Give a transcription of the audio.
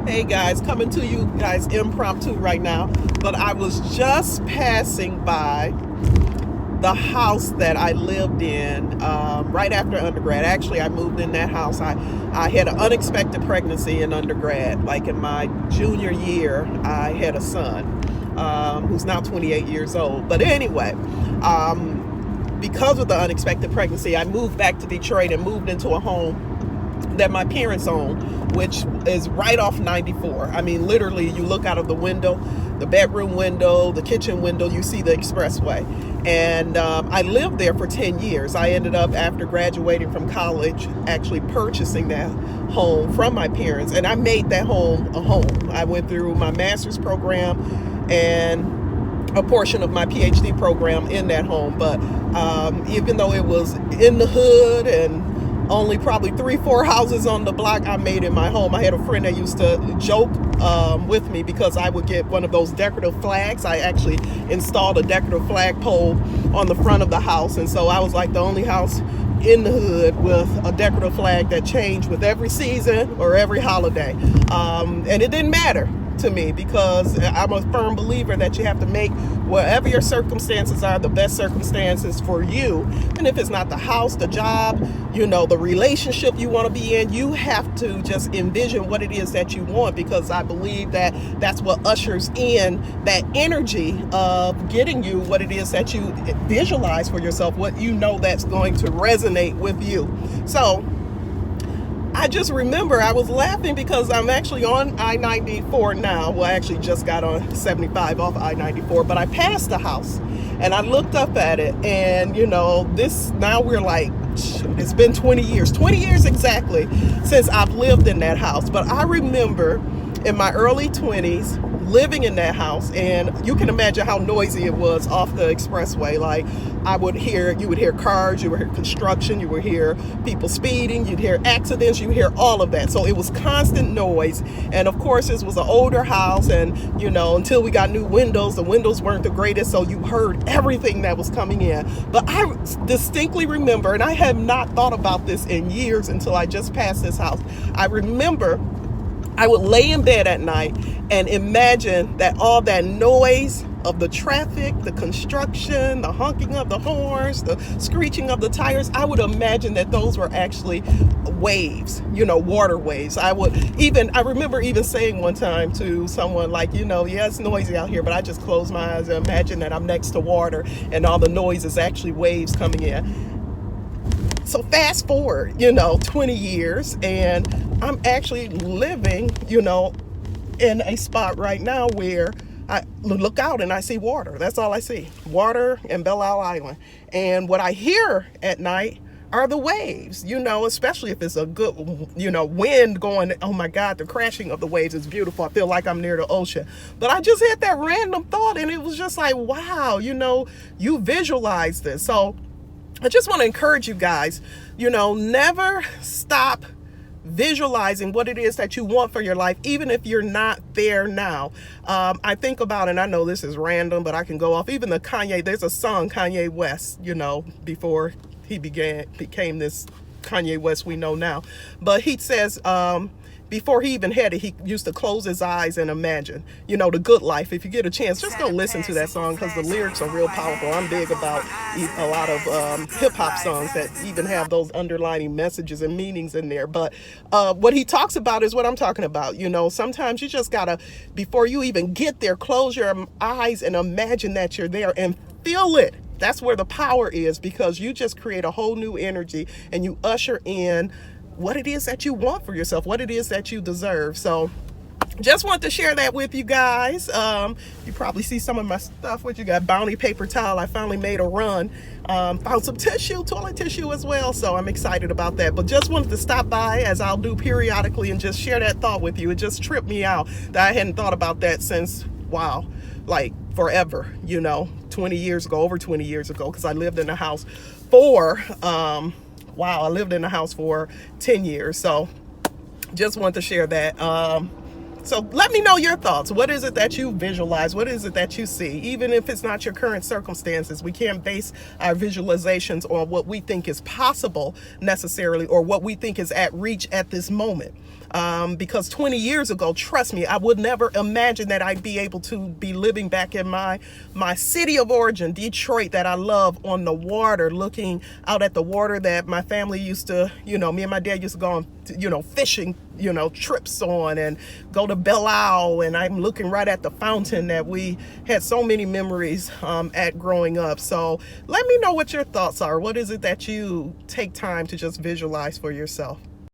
Hey guys, coming to you guys impromptu right now, but I was just passing by the house that I lived in right after undergrad. Actually, I moved in that house. I had an unexpected pregnancy in undergrad. Like in my junior year, I had a son who's now 28 years old. But anyway, because of the unexpected pregnancy, I moved back to Detroit and moved into a home that my parents own, which is right off 94. I mean, literally, you look out of the window, the bedroom window, the kitchen window, you see the expressway. And I lived there for 10 years. I ended up, after graduating from college, actually purchasing that home from my parents. And I made that home a home. I went through my master's program and a portion of my PhD program in that home. But even though it was in the hood and only probably 3-4 houses on the block, I made in my home. I had a friend that used to joke with me because I would get one of those decorative flags. I actually installed a decorative flagpole on the front of the house, and so I was like the only house in the hood with a decorative flag that changed with every season or every holiday. And it didn't matter to me because I'm a firm believer that you have to make wherever your circumstances are the best circumstances for you. And if it's not the house, the job, the relationship you want to be in, you have to just envision what it is that you want, because I believe that that's what ushers in that energy of getting you what it is that you visualize for yourself, what you know that's going to resonate with you. So I just remember I was laughing because I'm actually on I-94 now. Well, I actually just got on 75 off I-94, but I passed the house and I looked up at it, and now we're like, it's been 20 years exactly since I've lived in that house. But I remember in my early 20s living in that house, and you can imagine how noisy it was off the expressway. Like you would hear cars, you would hear construction, you would hear people speeding, you'd hear accidents, you hear all of that. So it was constant noise. And of course, this was an older house, and until we got new windows, the windows weren't the greatest, so you heard everything that was coming in. But I distinctly remember, and I have not thought about this in years until I just passed this house. I remember I would lay in bed at night and imagine that all that noise of the traffic, the construction, the honking of the horns, the screeching of the tires, I would imagine that those were actually waves, water waves. I remember even saying one time to someone like, yeah, it's noisy out here, but I just close my eyes and imagine that I'm next to water and all the noise is actually waves coming in. So fast forward, 20 years, and I'm actually living, in a spot right now where I look out and I see water. That's all I see, water and Belle Isle Island. And what I hear at night are the waves, especially if it's a good, wind going. Oh my God, the crashing of the waves is beautiful. I feel like I'm near the ocean. But I just had that random thought, and it was just like, wow, you visualize this. So I just want to encourage you guys, never stop visualizing what it is that you want for your life, even if you're not there now. I think about, and I know this is random, but I can go off even there's a song, Kanye West, before he became this Kanye West we know now. But he says, before he even had it, he used to close his eyes and imagine, the good life. If you get a chance, just go listen to that song because the lyrics are real powerful. I'm big about a lot of hip hop songs that even have those underlining messages and meanings in there. But what he talks about is what I'm talking about. Sometimes you just gotta, before you even get there, close your eyes and imagine that you're there and feel it. That's where the power is, because you just create a whole new energy and you usher in what it is that you want for yourself, what it is that you deserve. So just want to share that with you guys. You probably see some of my stuff. What you got? Bounty paper towel. I finally made a run. Found some toilet tissue as well. So I'm excited about that. But just wanted to stop by, as I'll do periodically, and just share that thought with you. It just tripped me out that I hadn't thought about that since, wow, like forever, 20 years ago, over 20 years ago, because I lived in a house I lived in the house for 10 years. So just wanted to share that. So let me know your thoughts. What is it that you visualize? What is it that you see? Even if it's not your current circumstances, we can't base our visualizations on what we think is possible necessarily, or what we think is at reach at this moment. Because 20 years ago, trust me, I would never imagine that I'd be able to be living back in my city of origin, Detroit, that I love, on the water, looking out at the water that my family used to, me and my dad used to go on, fishing, trips on, and go to Belle Isle, and I'm looking right at the fountain that we had so many memories at growing up. So let me know what your thoughts are. What is it that you take time to just visualize for yourself?